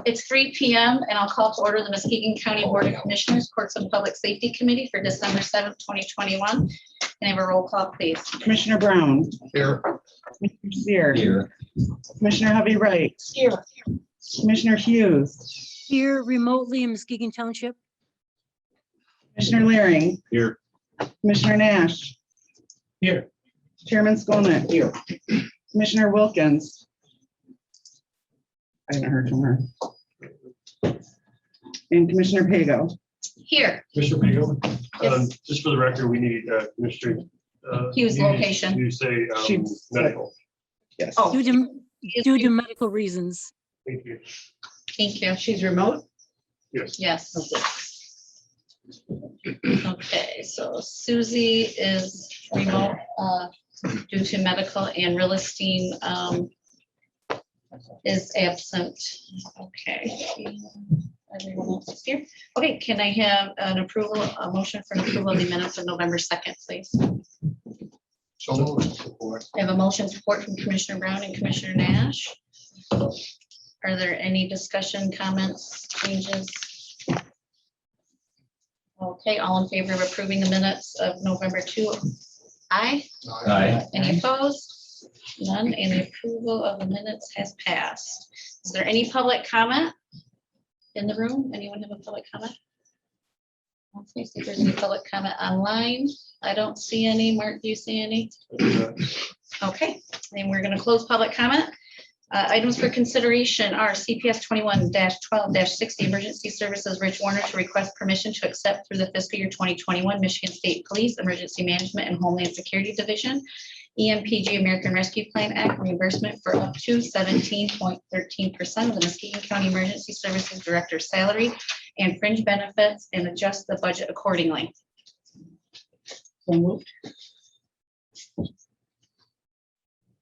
It's 3 p.m. and I'll call to order the Muskegon County Board of Commissioners Courts and Public Safety Committee for December 7th, 2021. Can I have a roll call, please? Commissioner Brown. Here. Commissioner Sear. Here. Commissioner Hovey Wright. Here. Commissioner Hughes. Here remotely in Muskegon Township. Commissioner Leering. Here. Commissioner Nash. Here. Chairman Skolnick. Here. Commissioner Wilkins. I haven't heard from her. And Commissioner Pago. Here. Commissioner Pago, Yes. just for the record, we need Commissioner Hughes location. to say She's- medical. Yes. Oh. Due to medical reasons. Thank you. Thank you. She's remote? Yes. Yes. Okay, so Susie is remote due to medical, and Realistine is absent. Okay. Everyone else is here. Okay, can I have an approval, a motion for an approval of the minutes of November 2nd, please? So moved. Support. I have a motion support from Commissioner Brown and Commissioner Nash. Are there any discussion, comments, changes? Okay, all in favor of approving the minutes of November 2? Aye. Aye. Any opposed? None, and the approval of the minutes has passed. Is there any public comment in the room? Anyone have a public comment? Let me see if there's any public comment online. I don't see any. Mark, do you see any? Okay, then we're going to close public comment. Items for consideration are CPS 21-12-60 Emergency Services Rich Warner to request permission to accept through the fiscal year 2021 Michigan State Police Emergency Management and Homeland Security Division EMPG American Rescue Plan Act reimbursement for up to 17.13% of the Muskegon County Emergency Services Director's salary and fringe benefits and adjust the budget accordingly. So moved.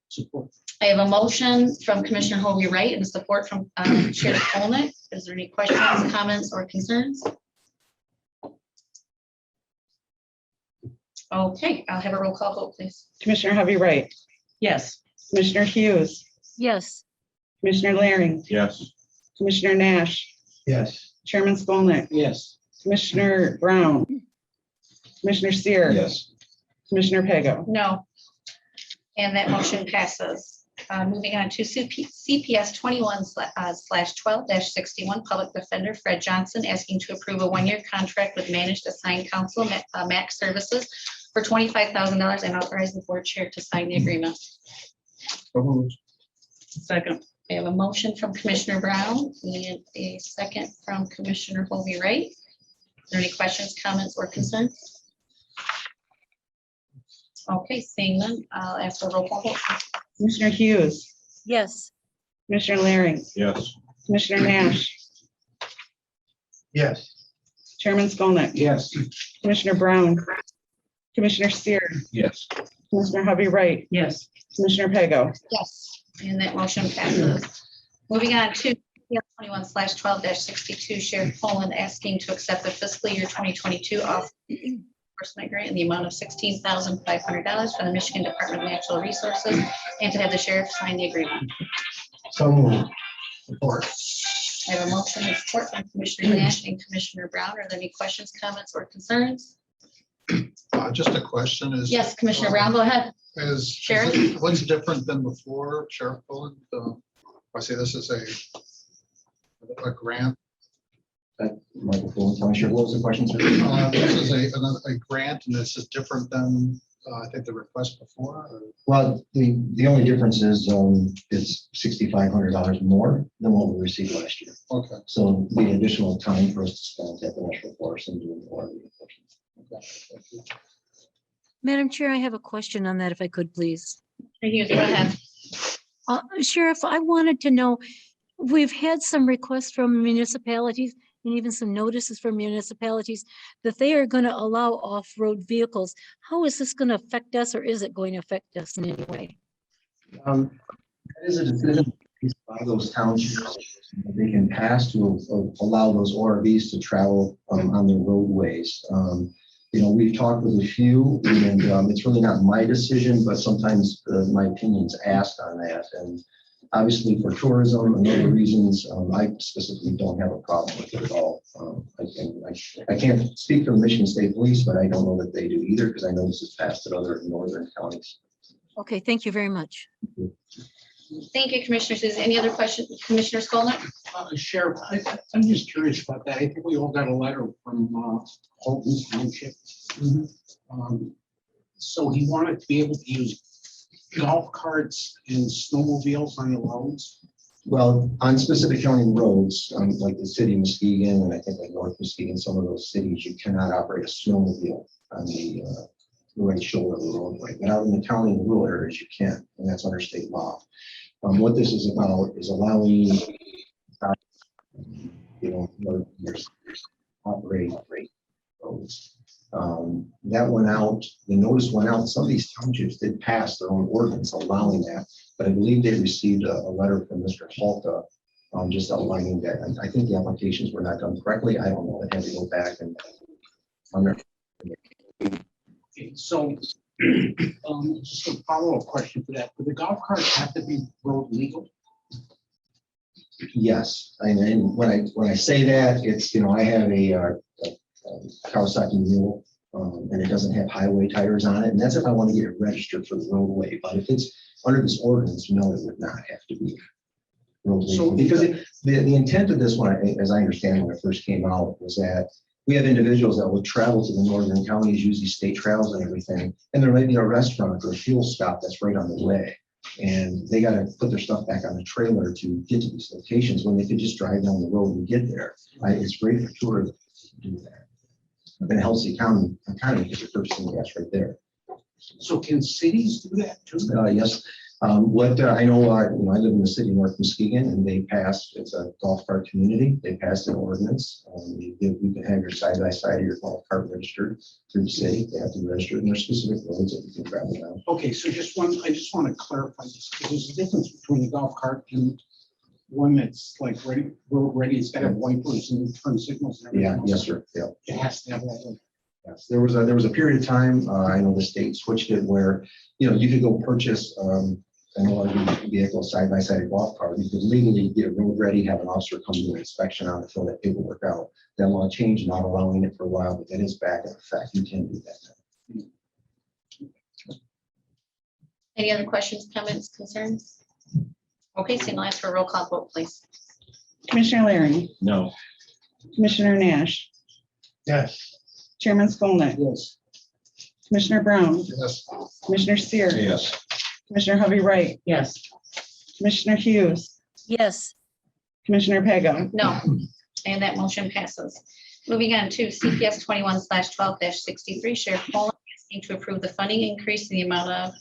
Support. I have a motion from Commissioner Hovey Wright and support from Chair Skolnick. Is there any questions, comments, or concerns? Okay, I'll have a roll call vote, please. Commissioner Hovey Wright. Yes. Commissioner Hughes. Yes. Commissioner Laring. Yes. Commissioner Nash. Yes. Chairman Skolnick. Yes. Commissioner Brown./Commissioner Sear. Yes. Commissioner Pago. No. And that motion passes. Moving on to CPS 21/12-61 Public Defender Fred Johnson asking to approve a one-year contract with Managed Assigned Counsel MAC Services for $25,000 and authorize the board chair to sign the agreement. So moved. Second. We have a motion from Commissioner Brown and a second from Commissioner Hovey Wright. Are there any questions, comments, or concerns? Okay, seeing none, I'll ask for a roll call vote. Commissioner Hughes. Yes. Commissioner Laring. Yes. Commissioner Nash. Yes. Chairman Skolnick. Yes. Commissioner Brown. Commissioner Sear. Yes. Commissioner Hovey Wright. Yes. Commissioner Pago. Yes, and that motion passes. Moving on to 21/12-62 Sheriff Poland asking to accept the fiscal year 2022 off enforcement grant in the amount of $16,500 from the Michigan Department of Natural Resources and to have the sheriff sign the agreement. So moved. Support. I have a motion and support from Commissioner Nash and Commissioner Brown. Are there any questions, comments, or concerns? Just a question is. Yes, Commissioner Brown, go ahead. Sheriff? What's different than before, Sheriff Poland? I say this is a grant. Microphone, tell me, sure, what was the question, sir? This is a grant and this is different than, I think the request before. Well, the only difference is it's $6,500 more than what we received last year. Okay. So the additional time for us to spend at the National Forest and doing more of the enforcement. Okay, thank you. Madam Chair, I have a question on that if I could, please. Hughes, go ahead. Sheriff, I wanted to know, we've had some requests from municipalities and even some notices from municipalities that they are going to allow off-road vehicles. How is this going to affect us, or is it going to affect us in any way? That is a decision by those townships. They can pass to allow those ORVs to travel on their roadways. We've talked with a few, and it's really not my decision, but sometimes my opinion's asked on that. And Obviously for tourism and other reasons, I specifically don't have a problem with it at all. I can't speak for the Michigan State Police, but I don't know that they do either, because I know this is passed in other northern counties. Okay, thank you very much. Thank you, Commissioner Susan. Any other questions? Commissioner Skolnick? Sheriff, I'm just curious about that. I think we all got a letter from Holton Township. So he wanted to be able to use golf carts and snowmobiles on the roads. Well, on specific county roads, like the city of Muskegon, and I think like North Muskegon, some of those cities, you cannot operate a snowmobile on the right shoulder of the roadway. But out in the county and rural areas, you can, and that's under state law. What this is about is allowing, operate roads. That went out, the notice went out. Some of these townships did pass their own ordinance allowing that, but I believe they received a letter from Mr. Halta just outlining that. And I think the applications were not done correctly. I don't know. I had to go back and Okay, so just a follow-up question for that. Do the golf carts have to be road legal? yes. And when I say that, it's, I have a Kawasaki mule, and it doesn't have highway tires on it. And that's if I want to get it registered for the roadway. But if it's under this ordinance, no, it would not have to be road legal. So- Because the intent of this one, as I understand when it first came out, was that we have individuals that will travel to the northern counties, use these state trails and everything, and there may be a restaurant or a fuel stop that's right on the way. And they got to put their stuff back on the trailer to get to these locations when they could just drive down the road and get there. It's great for tourism to do that. And it helps the economy because you're purchasing gas right there. So can cities do that too? Yes. What I know, I live in the city of North Muskegon, and they passed, it's a golf cart community. They passed an ordinance. You can have your side-by-side or your golf cart registered through the city. They have to register, and there's specific roads that you can travel down. Okay, so I just want to clarify this, because there's a difference between a golf cart and one that's like ready, road ready. It's got to have wipers and turn signals and everything. Yeah, else. yes, sir. Yeah. It has to have that. Yes, there was a period of time, I know the state switched it where, you could go purchase an ORV vehicle side by side golf cart. You could legally get it road ready, have an officer come do an inspection on it, fill that paperwork out. That law changed, not allowing it for a while, but that is back in effect. You can do that now. Any other questions, comments, concerns? Okay, so now ask for a roll call vote, please. Commissioner Larry, No. Commissioner Nash, Yes. Chairman Skolnick, Yes. Commissioner Brown, Yes. Commissioner Seer, Yes. Commissioner Hovey Wright, Yes. Commissioner Hughes, Yes, Commissioner Pago. No, and that motion passes. Moving on to CPS 21/12-63, Sheriff Poland asking to approve the funding increase in the amount of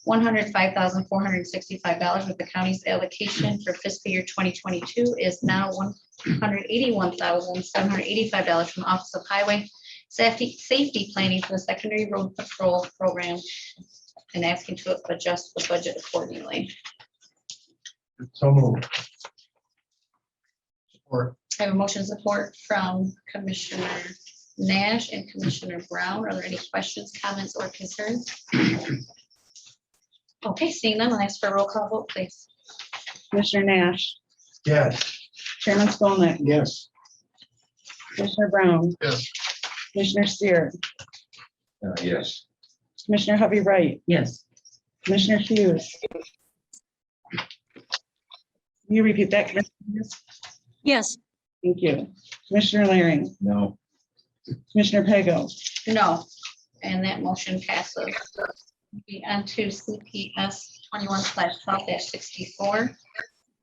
$105,465 with the county's allocation for fiscal year 2022 is now $181,785 from the Office of Highway Safety Planning for the Secondary Road Patrol Program, and asking to adjust the budget accordingly. So moved. Support. I have a motion support from Commissioner Nash and Commissioner Brown. Are there any questions, comments, or concerns? Okay, seeing none, I'll ask for a roll call vote, please. Commissioner Nash, Yes. Chairman Skolnick, Yes. Commissioner Brown, Yes. Commissioner Seer, Yes. Commissioner Hovey Wright, Yes. Commissioner Hughes. Can you repeat that, Commissioner Hughes? yes, Thank you. Commissioner Larry, No. Commissioner Pago. No, and that motion passes. Moving on to CPS 21/12-64.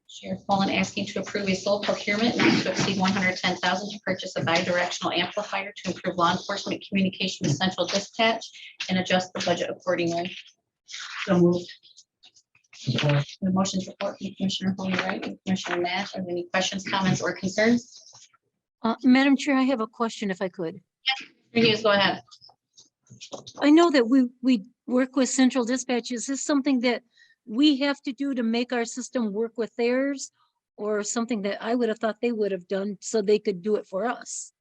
Sheriff Poland asking to approve a sole procurement not to exceed $110,000 to purchase a bidirectional amplifier to improve law enforcement communication with central dispatch and adjust the budget accordingly. So moved. The motion support from Commissioner Hovey Wright and Commissioner Nash. Are there any questions, comments, or concerns? Madam Chair, I have a question if I could. Hughes, go ahead. I know that we work with central dispatch. Is this something that we have to do to make our system work with theirs? Or something that I would have thought they would have done so they could do it for us?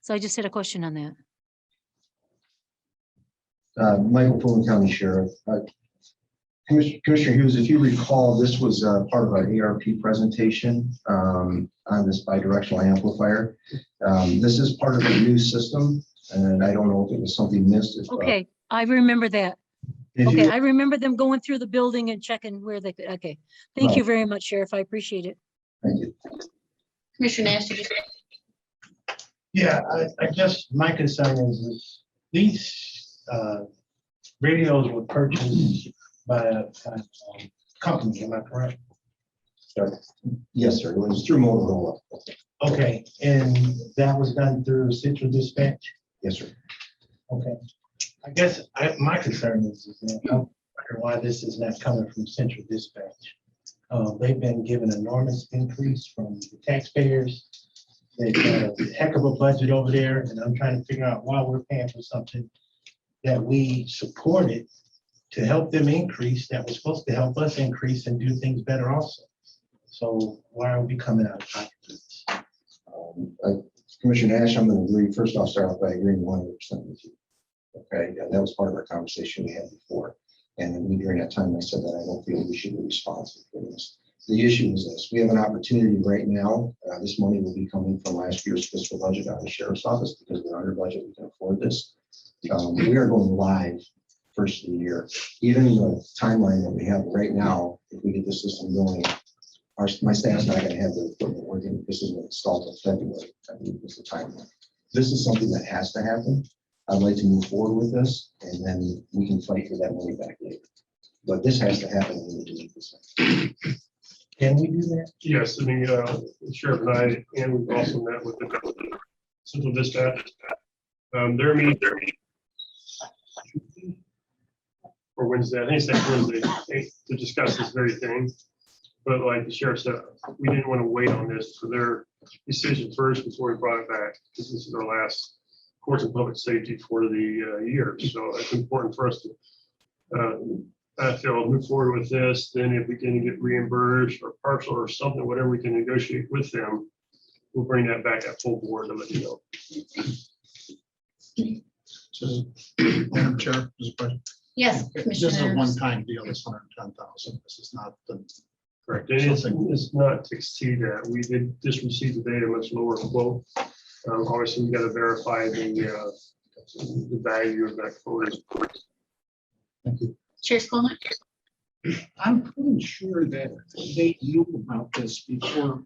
So I just had a question on that. Michael Fulton County Sheriff. Commissioner Hughes, if you recall, this was part of our ARP presentation on this bidirectional amplifier. This is part of the new system, and I don't know if it was something missed. Okay, I remember that. If you- Okay, I remember them going through the building and checking where they could, okay. Thank you very much, Sheriff. I appreciate it. Thank you. Commissioner Nash, did you? Yeah, I guess my concern is these radios were purchased by a company, am I correct? Yes, sir. It was through Motorola. Okay, and that was done through Central Dispatch? Yes, sir. Okay. I guess my concern is that I wonder why this is not coming from Central Dispatch. They've been given enormous increase from the taxpayers. They've got a heck of a budget over there, and I'm trying to figure out why we're paying for something that we supported to help them increase, that was supposed to help us increase and do things better also. So why are we coming out of pocket for this? Commissioner Nash, I'm going to agree. First off, start off by agreeing 100% with you. Okay, yeah, that was part of our conversation we had before. And then during that time, I said that I don't feel we should be responsible for this. The issue is this: we have an opportunity right now. This money will be coming from last year's fiscal budget out of the sheriff's office because we're under budget. We can afford this. We are going live first of the year. Even the timeline that we have right now, if we get the system going, my staff's not going to have the equipment working. This is installed in February. I believe is the timeline. This is something that has to happen. I'd like to move forward with this, and then we can fight for that money back later. But this has to happen. We need to make this happen. Can we do that? Yes, I mean, the sheriff and I, and we've also met with the Central Dispatch. Their meeting or Wednesday, I think it's next Wednesday, to discuss this very thing. But like the sheriff said, we didn't want to wait on this for their decision first before we brought it back, because this is our last course of public safety for the year. So it's important for us to I feel move forward with this. Then if we can get reimbursed or partial or something, whatever we can negotiate with them, we'll bring that back at full board and let you know. So, Madam Chair, there's a question. Yes, This is a Commissioner. one-time deal, it's 110,000. This is not the. Correct. And it's not to exceed that. We did just receive the data much lower quote. Obviously, we got to verify the value of that quote. Thank you. Chair Skolnick? I'm pretty sure that they knew about this before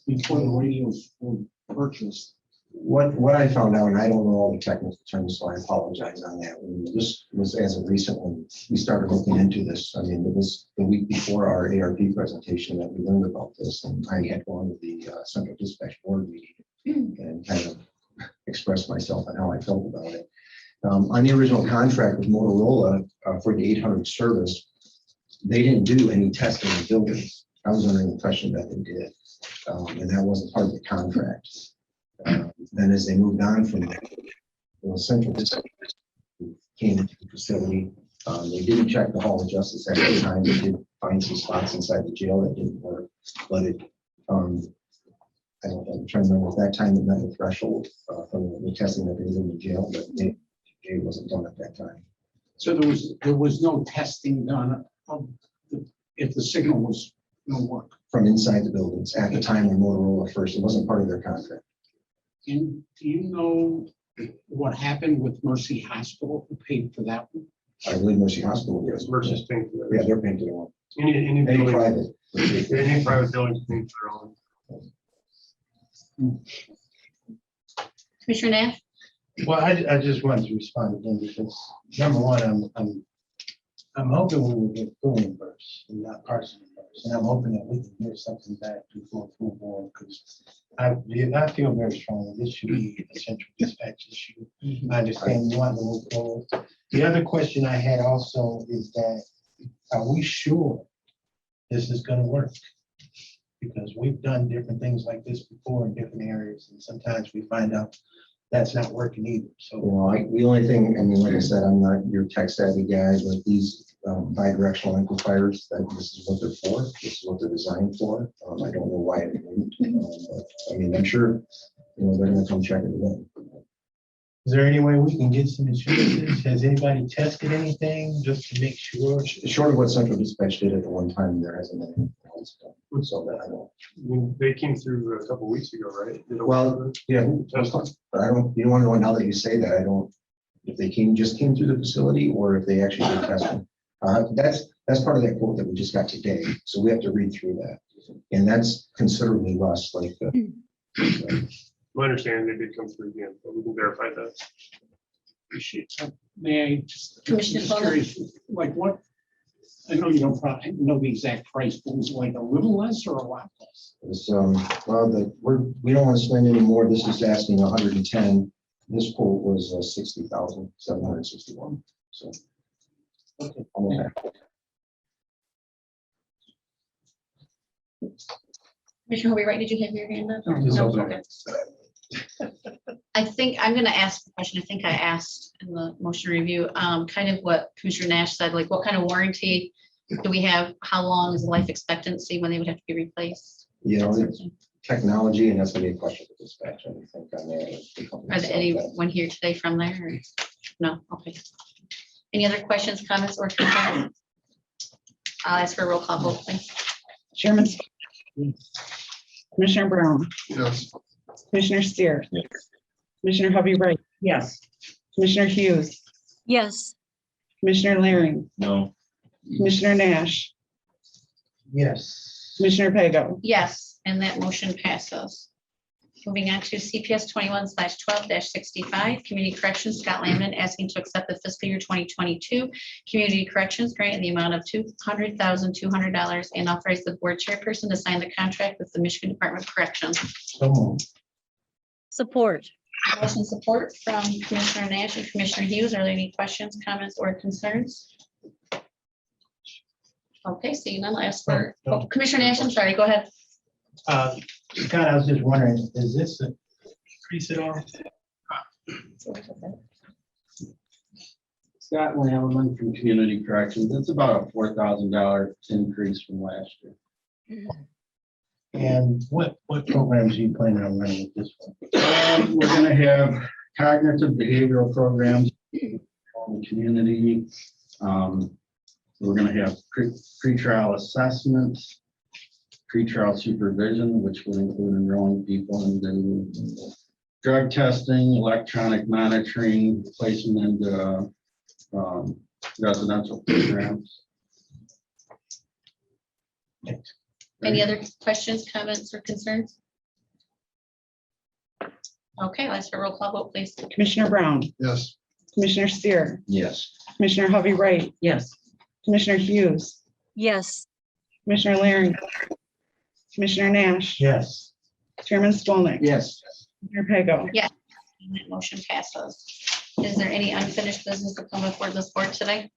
the radios were purchased. What I found out, and I don't know all the technical terms, so I apologize on that. This was as of recent when we started looking into this. I mean, it was the week before our ARP presentation that we learned about this, and I had gone to the Central Dispatch Board meeting and kind of expressed myself on how I felt about it. On the original contract with Motorola for the 800 service, they didn't do any testing of buildings. I was under the impression that they did, and that wasn't part of the contract. Then as they moved on from that, Central Dispatch came into the facility. They didn't check the Hall of Justice at the time. They did find some spots inside the jail that didn't work, but it, I'm trying to remember if that time it met the threshold from the testing that they did in the jail, but it wasn't done at that time. So there was no testing done of if the signal was no work. From inside the buildings at the time when Motorola first, it wasn't part of their contract. And do you know what happened with Mercy Hospital? Who paid for that one? I believe Mercy Hospital Yes, is. versus paying for Yeah, that. they're paying for their own. Any Any building, private. any private building paying for their own. Commissioner Nash? Well, I just wanted to respond again because number one, I'm hoping we will get full reimbursed and not partial reimbursed. And I'm hoping that we can get something back before full board because I feel very strongly this should be a Central Dispatch issue. I understand you want to move forward. The other question I had also is that, are we sure this is going to work? Because we've done different things like this before in different areas, and sometimes we find out that's not working either. So, The only thing, I mean, like I said, I'm not your tech savvy guy, but these bidirectional amplifiers, that this is what they're for. This is what they're designed for. I don't know why it wouldn't. I mean, I'm sure, they're going to come check it again. Is there any way we can get some insurances? Has anybody tested anything just to make sure? Short of what Central Dispatch did at the one time, there hasn't been anything else done. So that I know. I mean, they came through a couple weeks ago, right? Did a- Well, yeah, but I don't, you want to know now that you say that, I don't, if they just came through the facility or if they actually did testing. That's part of that quote that we just got today. So we have to read through that. And that's considerably less like, My understanding, they did come through again, but we can verify that. May I just, Commissioner just Fuller? curious, like what, I know you don't probably know the exact price, but was it like a little less or a lot less? it's, well, we don't want to spend any more. This is asking 110. This quote was 60,761. So. Okay. almost half. Commissioner Hobie Wright, did you have your hand up? Just No? open Okay. I think I'm gonna ask the question, I think I asked in the motion review, kind of what Commissioner Nash said, like what kind of warranty do we have? How long is the life expectancy when they would have to be replaced? You know, That sort of it's thing. technology, and that's gonna be a question for dispatch, I think, on there. Are there anyone here today from there? Or- No, okay. Any other questions, comments, or concerns? I'll ask for a roll call vote, please. Chairman, Commissioner Brown, Yes. Commissioner Steer. Commissioner Hovey Wright. Yes. Commissioner Hughes, Yes, Commissioner Laring, No. Commissioner Nash, Yes. Commissioner Pago. Yes, and that motion passes. Moving on to CPS 21/12-65, Community Corrections, Scott Lamon asking to accept the fiscal year 2022 Community Corrections Grant in the amount of $200,200 and authorize the board chairperson to sign the contract with the Michigan Department of Corrections. So moved. support. Motion support from Commissioner Nash and Commissioner Hughes. Are there any questions, comments, or concerns? Okay, seeing none, I'll ask for, No. oh, Commissioner Nash, I'm sorry, go ahead. Scott, I was just wondering, is this an increase at all? Scott Lamb from Community Corrections. It's about a $4,000 increase from last year. And what programs are you planning on running with this one? We're gonna have cognitive behavioral programs in the community. We're gonna have pretrial assessments, pretrial supervision, which would include enrolling people into drug testing, electronic monitoring, placing them into residential programs. Any other questions, comments, or concerns? Okay, let's for a roll call vote, please. Commissioner Brown, Yes. Commissioner Steer, Yes. Commissioner Hovey Wright. Yes. Commissioner Hughes, Yes, Commissioner Laring, Commissioner Nash, Yes. Chairman Skolnick. Yes. Commissioner Pago. And that motion passes. Is there any unfinished business to come before this board today?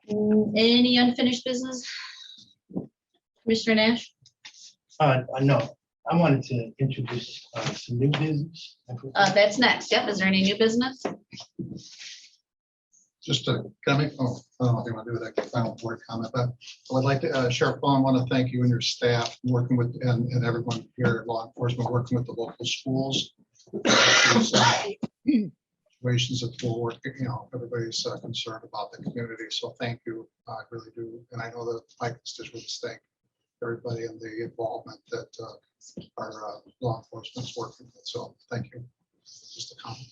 Any unfinished business? Commissioner Nash? No, I wanted to introduce some new business. That's next. Yep. Is there any new business? Just to comment, I don't know if you want to do that final word comment, but I would like to, Sheriff Ball, I want to thank you and your staff working with, and everyone here at law enforcement, working with the local schools. Situations that will work, everybody's concerned about the community, so thank you, I really do. And I know that Mike constituents thank everybody in the involvement that our law enforcement's working with, so thank you. Just a comment.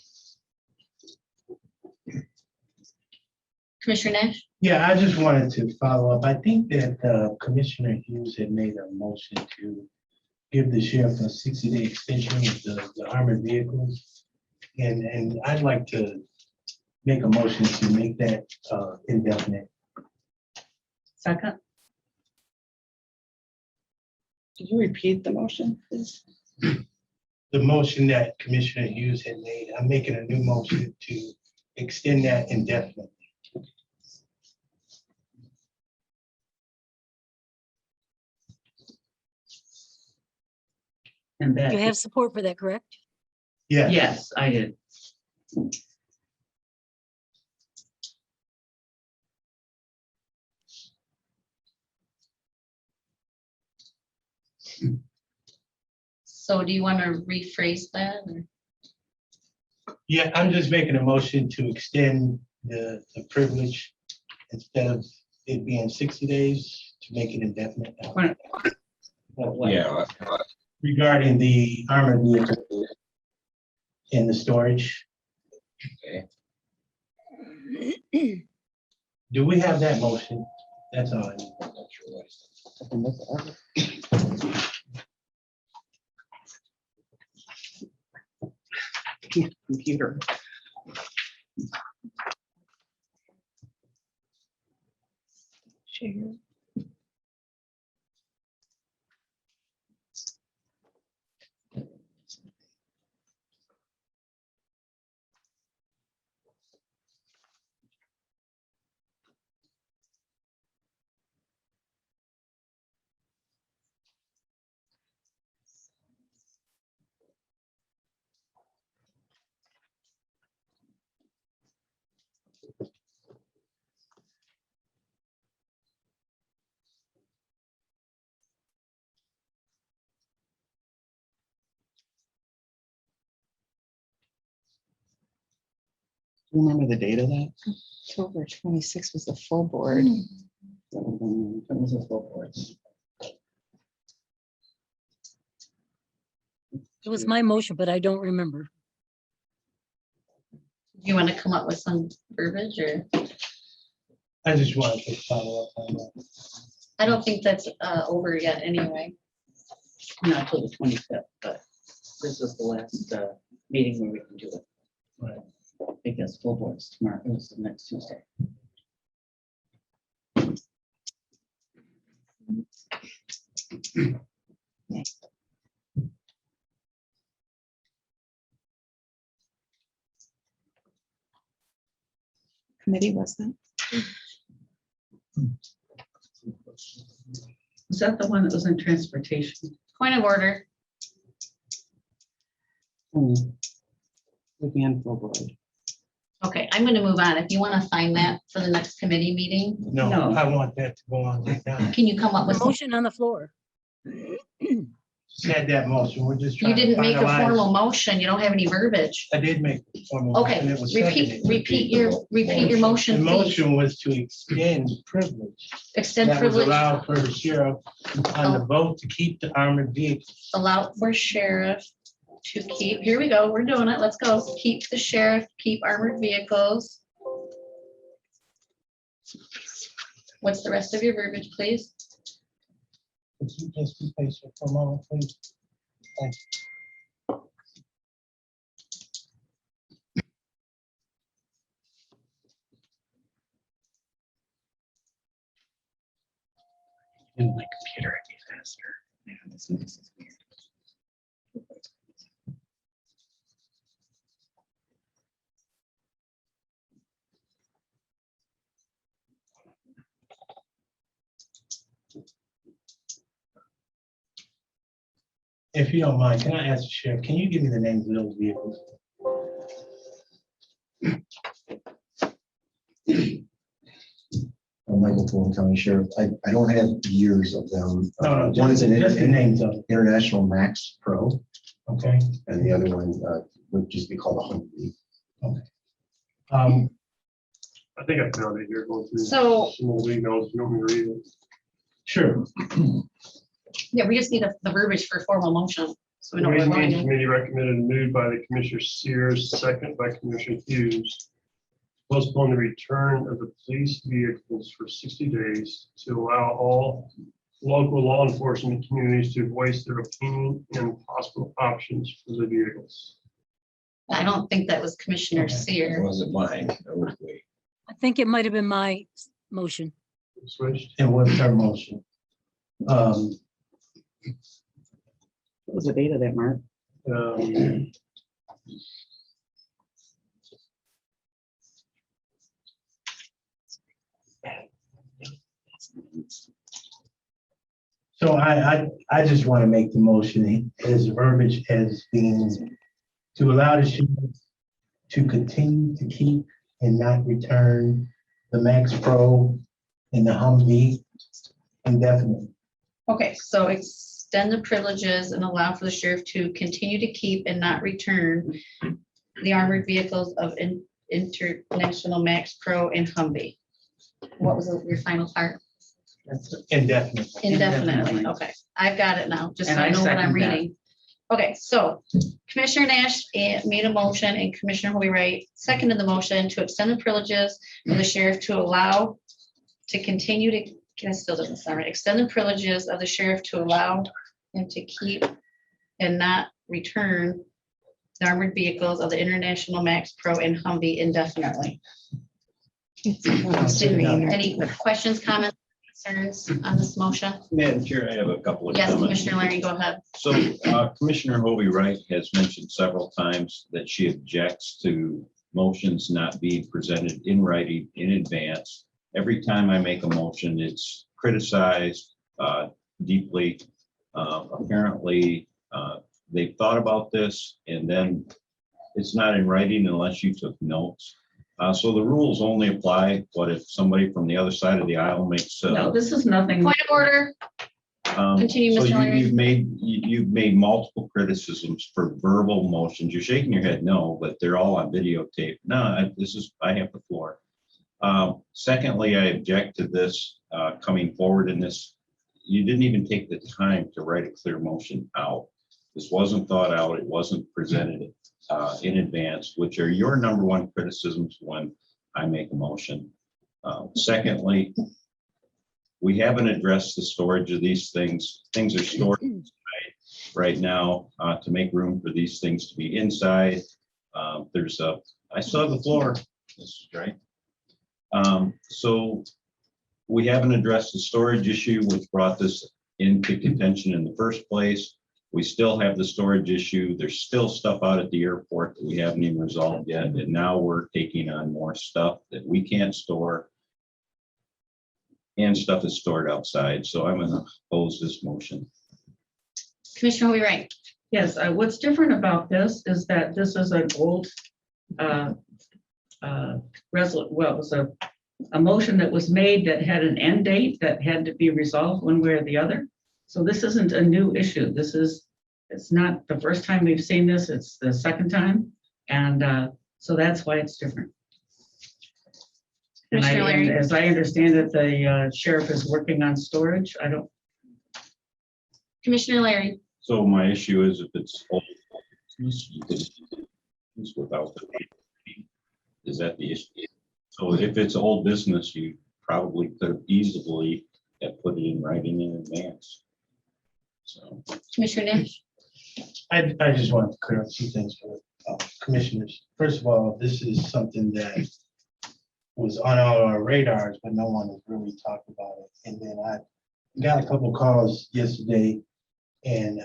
Commissioner Nash? Yeah, I just wanted to follow up. I think that Commissioner Hughes had made a motion to give the sheriff a 60-day extension with the armored vehicles. And I'd like to make a motion to make that indefinite. Second. Could you repeat the motion, please? The motion that Commissioner Hughes had made, I'm making a new motion to extend that indefinitely. And you have support for that, correct? Yeah. Yes, I did. So do you want to rephrase that? Or Yeah, I'm just making a motion to extend the privilege instead of it being 60 days to make it indefinite. Yeah. Regarding the armored vehicle in the storage. Do we have that motion? That's all I need. Computer. Share. Do you remember the date of that? October 26th was the full board. It was a full board. It was my motion, but I don't remember. Do you want to come up with some verbiage or? I just wanted to follow up on that. I don't think that's over yet anyway. Not till the 25th, but this is the last meeting where we can do it. Right. Because full board's tomorrow, it was the next Tuesday. Committee was that? Was that the one that was in transportation? Point of order. Again, full board. Okay, I'm going to move on. If you want to find that for the next committee meeting, No, No. I want that to go on right now. can you come up with some? Motion on the floor. Just had that motion. We're just You trying to didn't make a finalize. formal motion. You don't have any verbiage. I did make a formal. motion. Okay, It was repeat seconded. your The motion, please. motion was to extend privilege Extend that was privilege, allowed for the sheriff on the vote to keep the armored vehicles. allow for sheriff to keep, here we go, we're doing it, let's go. Keep the sheriff, keep armored vehicles. What's the rest of your verbiage, please? Could you just be patient for a moment, please? Thank you. In my computer, it'd be faster. Yeah, this is weird. If you don't mind, can I ask the sheriff, can you give me the names of those vehicles? Michael Fulton County Sheriff. I don't have years of them. No, One is an just the names of them, International Max Pro, okay? and the other one would just be called a Humvee. I think I found it here going through. So- Some old emails, you want me to read it? Sure. Yeah, we just need the verbiage for formal motion. So we know what Ways we're and Means voting. Committee recommended and moved by the Commissioner Sears, second by Commissioner Hughes. Postpone the return of the police vehicles for 60 days to allow all local law enforcement communities to voice their opinion and possible options for the vehicles. I don't think that was Commissioner Seer. wasn't mine. That was me. I think it might have been my motion. Switched. It was her motion. What was the date of that, Mark? So I just want to make the motion as verbiage as being to allow the sheriff to continue to keep and not return the Max Pro and the Humvee indefinitely. Okay, so extend the privileges and allow for the sheriff to continue to keep and not return the armored vehicles of International Max Pro and Humvee. What was your final part? Indefinitely. Indefinitely, okay. I've got it now, just so And I I know what I'm second that. reading. Okay, so Commissioner Nash made a motion and Commissioner Holy Wright seconded the motion to extend the privileges of the sheriff to allow to continue to, it still doesn't sound right, extend the privileges of the sheriff to allow him to keep and not return the armored vehicles of the International Max Pro and Humvee indefinitely. Any questions, comments, concerns on this motion? Madam Chair, I have a couple of Yes, comments. Commissioner Larry, go ahead. So Commissioner Hobie Wright has mentioned several times that she objects to motions not being presented in writing in advance. Every time I make a motion, it's criticized deeply. Apparently, they've thought about this and then it's not in writing unless you took notes. So the rules only apply, what if somebody from the other side of the aisle makes. No, this is nothing. Point of order. Continue, So Mr. Larry. you've made multiple criticisms for verbal motions. You're shaking your head no, but they're all on videotape. No, I have the floor. Secondly, I object to this coming forward in this. You didn't even take the time to write a clear motion out. This wasn't thought out. It wasn't presented in advance, which are your number one criticisms when I make a motion. Secondly, we haven't addressed the storage of these things. Things are stored right now to make room for these things to be inside. I still have the floor. This is great. So we haven't addressed the storage issue, which brought this into contention in the first place. We still have the storage issue. There's still stuff out at the airport that we haven't even resolved yet. And now we're taking on more stuff that we can't store. And stuff is stored outside. So I'm going to oppose this motion. Commissioner Holy Wright. Yes, what's different about this is that this is an old it was a motion that was made that had an end date that had to be resolved one way or the other. So this isn't a new issue. It's not the first time we've seen this, it's the second time. And so that's why it's different. And Commissioner Larry. as I understand it, the sheriff is working on storage. Commissioner Larry. So my issue is if it's old business, you could use without the date. Is that the issue? So if it's old business, you probably could have easily have put it in writing in advance. So Commissioner Nash. I just want to clear up two things for commissioners. First of all, this is something that was on all our radars, but no one has really talked about it. And then I got a couple calls yesterday, and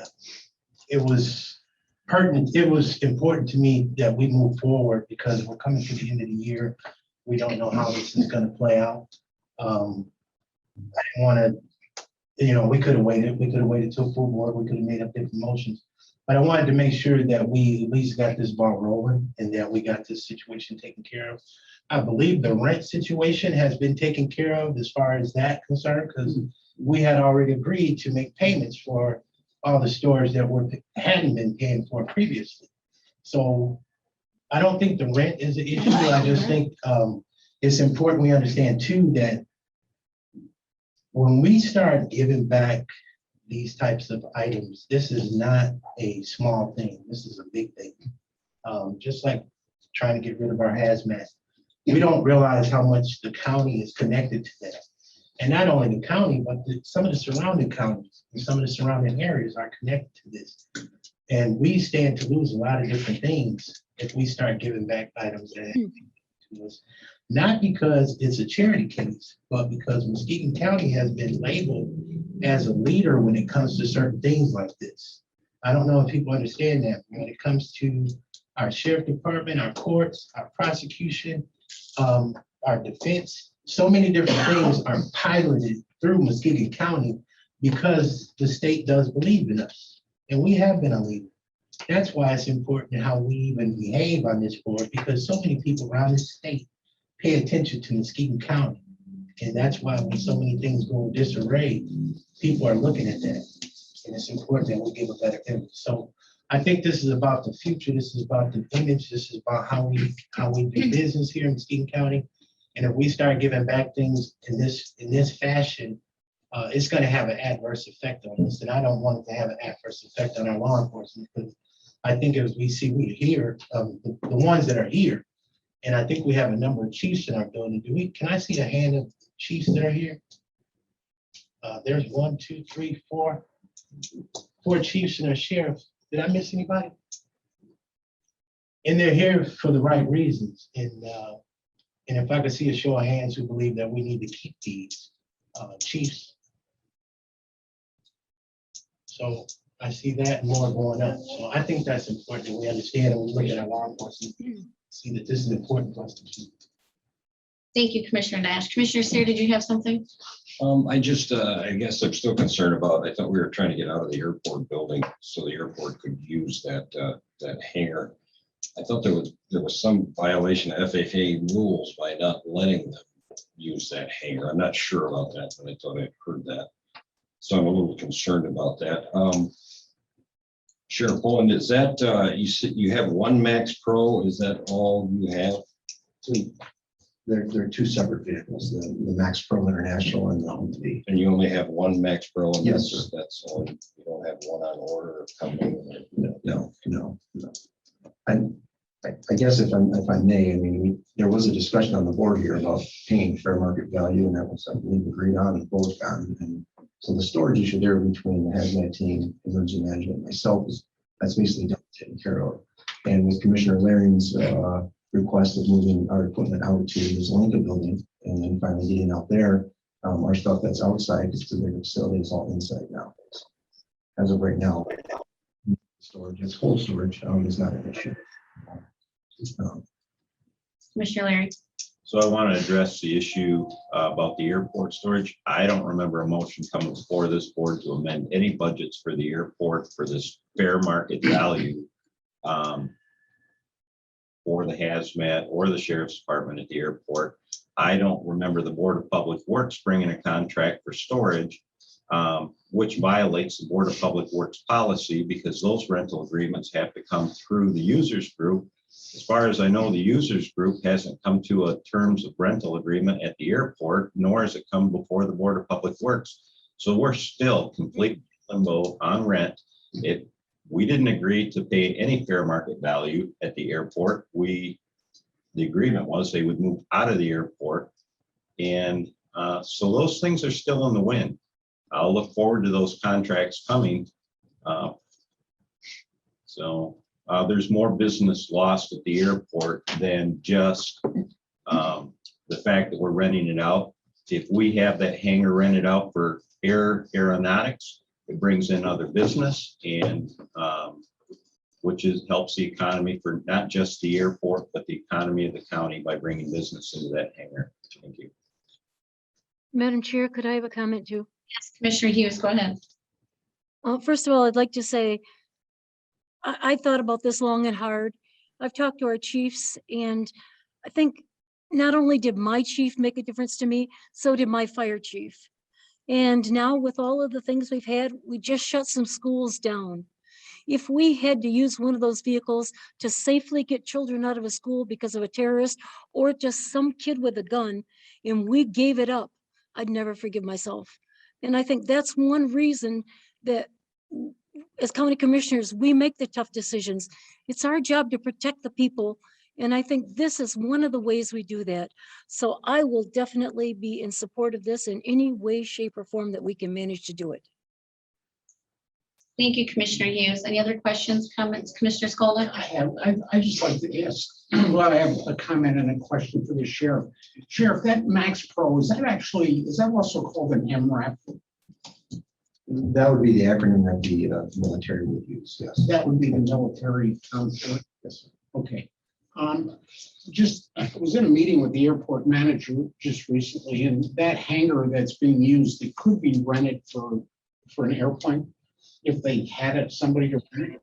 it was pertinent. It was important to me that we move forward because we're coming to the end of the year. We don't know how this is going to play out. I didn't want to, we could have waited. We could have waited till full board. We could have made up different motions. But I wanted to make sure that we at least got this ball rolling and that we got this situation taken care of. I believe the rent situation has been taken care of as far as that concerned, because we had already agreed to make payments for all the stores that hadn't been paying for previously. So I don't think the rent is an issue. I just think it's important we understand too that when we start giving back these types of items, this is not a small thing. This is a big thing. Just like trying to get rid of our hazmat. We don't realize how much the county is connected to that. And not only the county, but some of the surrounding counties and some of the surrounding areas are connected to this. And we stand to lose a lot of different things if we start giving back items that to us. Not because it's a charity case, but because Muskegon County has been labeled as a leader when it comes to certain things like this. I don't know if people understand that. When it comes to our sheriff department, our courts, our prosecution, our defense, so many different things are piloted through Muskegon County because the state does believe in us. And we have been a leader. That's why it's important how we even behave on this board, because so many people around this state pay attention to Muskegon County. And that's why when so many things go in disarray, people are looking at that. And it's important that we give a better image. So I think this is about the future. This is about the image. This is about how we do business here in Muskegon County. And if we start giving back things in this fashion, it's going to have an adverse effect on us. And I don't want it to have an adverse effect on our law enforcement, because I think as we hear the ones that are here, and I think we have a number of chiefs in our building. Can I see a hand of chiefs that are here? There's 1, 2, 3, 4 chiefs and a sheriff. Did I miss anybody? And they're here for the right reasons. And if I could see a show of hands who believe that we need to keep these chiefs. So I see that and more going up. So I think that's important that we understand and we look at our law enforcement, see that this is important for us to keep. Thank you, Commissioner Nash. Commissioner Sear, did you have something? I just, I guess I'm still concerned about, I thought we were trying to get out of the airport building so the airport could use that hangar. I thought there was some violation of FAA rules by not letting them use that hangar. I'm not sure about that, but I thought I heard that. So I'm a little concerned about that. Sheriff Boland, is that, you said you have one Max Pro, is that all you have? They're two separate vehicles, the Max Pro International and the Humvee. And you only have one Max Pro? And Yes, sir. That's all, you don't have one on order or coming? No. I guess if I may, I mean, there was a discussion on the board here about paying fair market value, and that was something we agreed on and both on. And so the storage issue there between the hazmat team, emergency management, and myself that's basically done, taken care of. And with Commissioner Laring's request of moving our equipment out to the Zelenka building and then finally getting out there, our stuff that's outside, because the bigger facility is all inside now. As of right now, storage, it's whole storage, is not an issue. Commissioner Larry? So I want to address the issue about the airport storage. I don't remember a motion coming before this board to amend any budgets for the airport for this fair market value for the hazmat or the sheriff's department at the airport. I don't remember the Board of Public Works bringing a contract for storage, which violates the Board of Public Works policy, because those rental agreements have to come through the users group. As far as I know, the users group hasn't come to a terms of rental agreement at the airport, nor has it come before the Board of Public Works. So we're still completely limbo on rent. We didn't agree to pay any fair market value at the airport. The agreement was they would move out of the airport. And so those things are still in the wind. I'll look forward to those contracts coming. There's more business lost at the airport than just the fact that we're renting it out. If we have that hangar rented out for aeronautics, it brings in other business, and which helps the economy for not just the airport, but the economy of the county by bringing business into that hangar. Thank you. Madam Chair, could I have a comment too? Yes, Commissioner Hughes, go ahead. First of all, I'd like to say, I thought about this long and hard. I've talked to our chiefs, and I think not only did my chief make a difference to me, so did my fire chief. And now with all of the things we've had, we just shut some schools down. If we had to use one of those vehicles to safely get children out of a school because of a terrorist or just some kid with a gun, and we gave it up, I'd never forgive myself. And I think that's one reason that as county commissioners, we make the tough decisions. It's our job to protect the people. And I think this is one of the ways we do that. So I will definitely be in support of this in any way, shape, or form that we can manage to do it. Thank you, Commissioner Hughes. Any other questions, comments? Commissioner Skolnick? I just like to ask, well, I have a comment and a question for the sheriff. Sheriff, that Max Pro, is that also called an MRAP? That would be the acronym that the military would use, yes. That would be the military term for it? Yes, sir. Okay. I was in a meeting with the airport manager just recently, and that hangar that's being used, it could be rented for an airplane if they had it, somebody to rent it.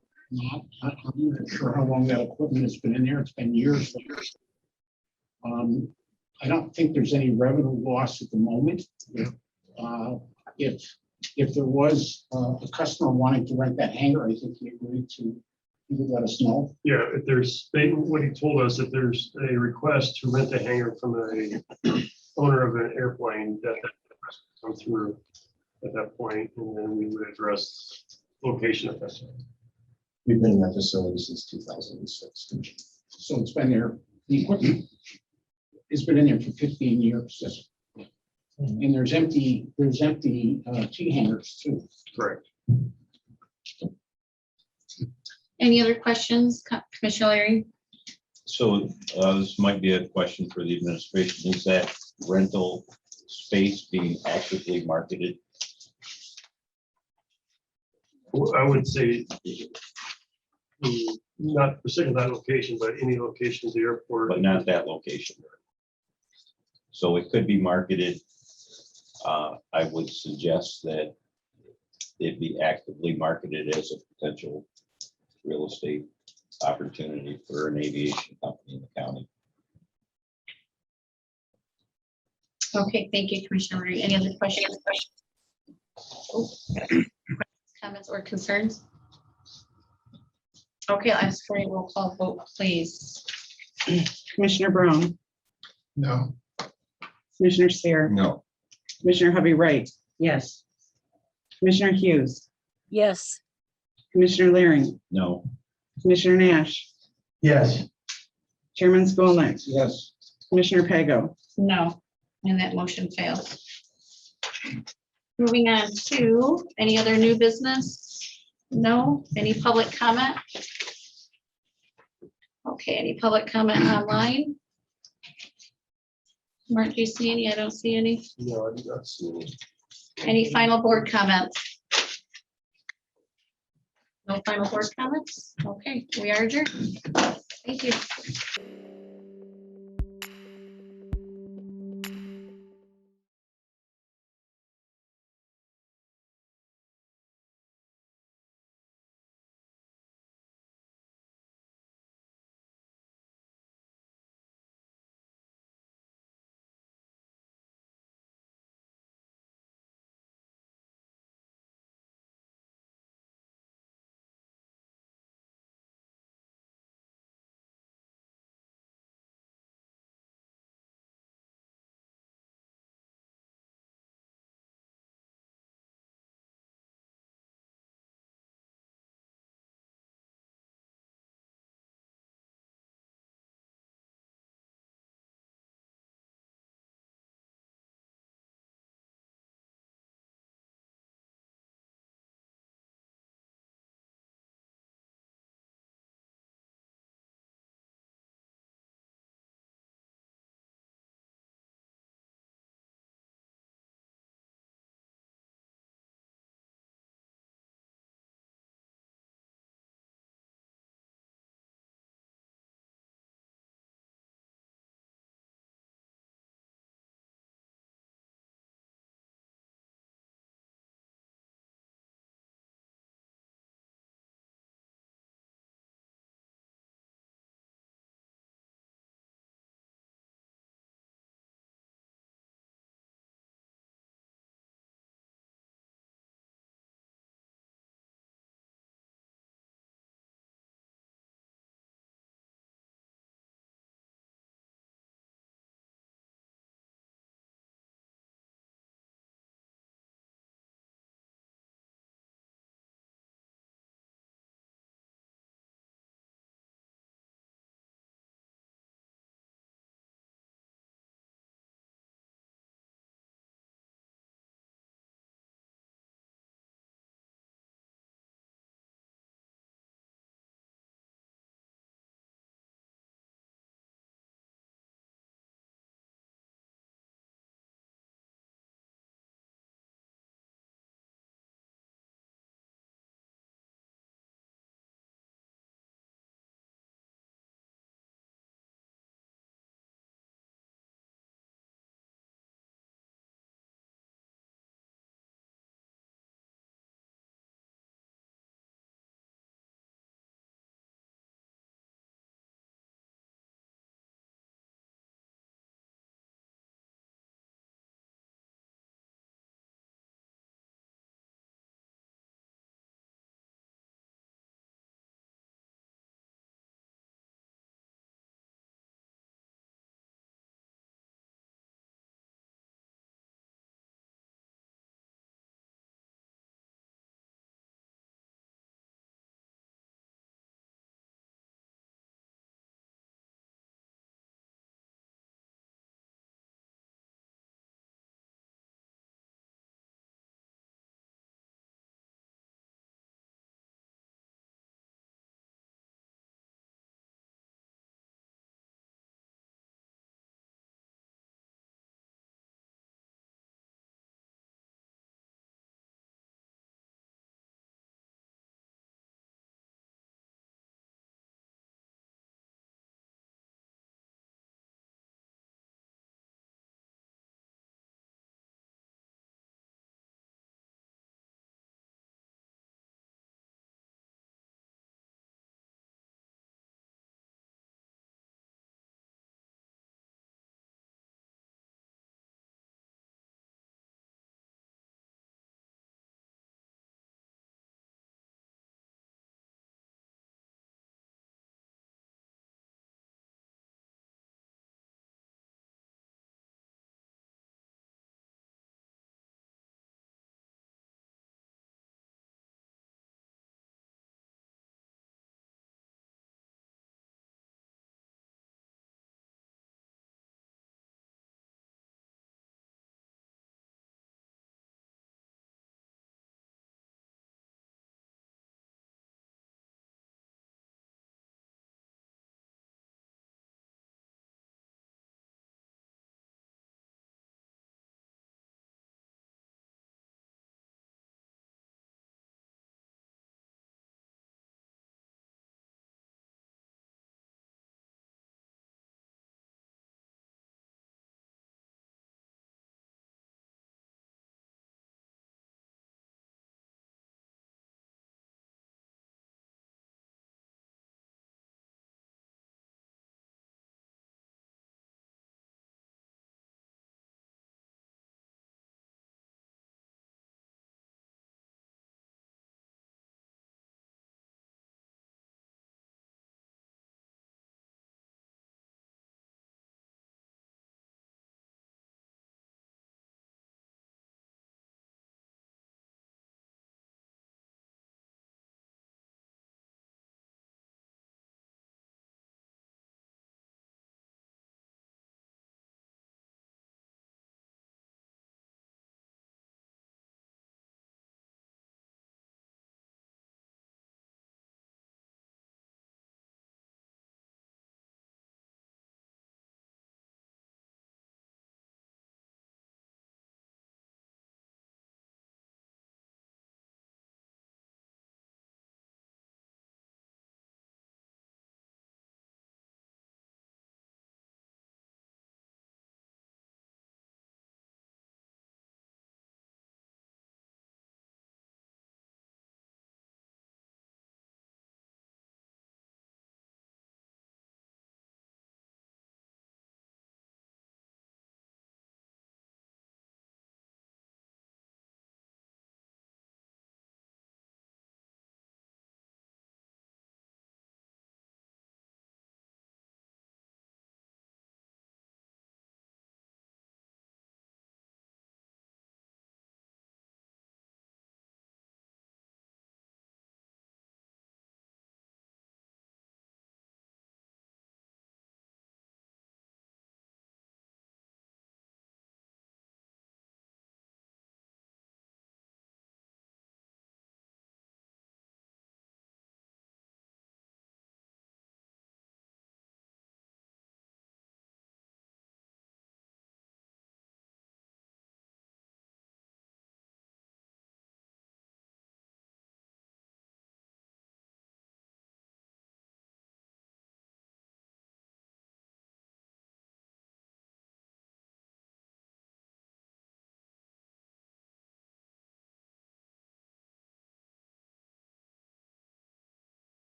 I'm not sure how long that equipment has been in there. It's been years. I don't think there's any revenue loss at the moment. If there was a customer wanting to rent that hangar, I think he agreed to you could let us know. Yeah, if there's, what he told us, if there's a request to rent a hangar from a owner of an airplane, that request would come through at that point, and then we would address location of that. We've been in that facility since 2006. So it's been there, the equipment has been in there for 15 years. And there's empty T hangars too. Correct. Any other questions, Commissioner Larry? So this might be a question for the administration. Is that rental space being actively marketed? Well, I would say not specifically that location, but any location at the airport. But not that location. So it could be marketed. I would suggest that it be actively marketed as a potential real estate opportunity for an aviation company in the county. Okay, thank you, Commissioner Larry. Any other questions? Oh, comments or concerns? Okay, I'll ask for a roll call vote, please. Commissioner Brown, No. Commissioner Seer, No. Commissioner Hovey Wright, Yes. Commissioner Hughes, Yes, Commissioner Laring, No, Commissioner Nash, Yes. Chairman Skolnick, Yes. Commissioner Pago. No, and that motion fails. Moving on to any other new business? No, any public comment? Okay, any public comment online? Mark, do you see any? I don't see any. No, I do not see any. Any final board comments? No final board comments? Okay, we are adjourned. Thank you.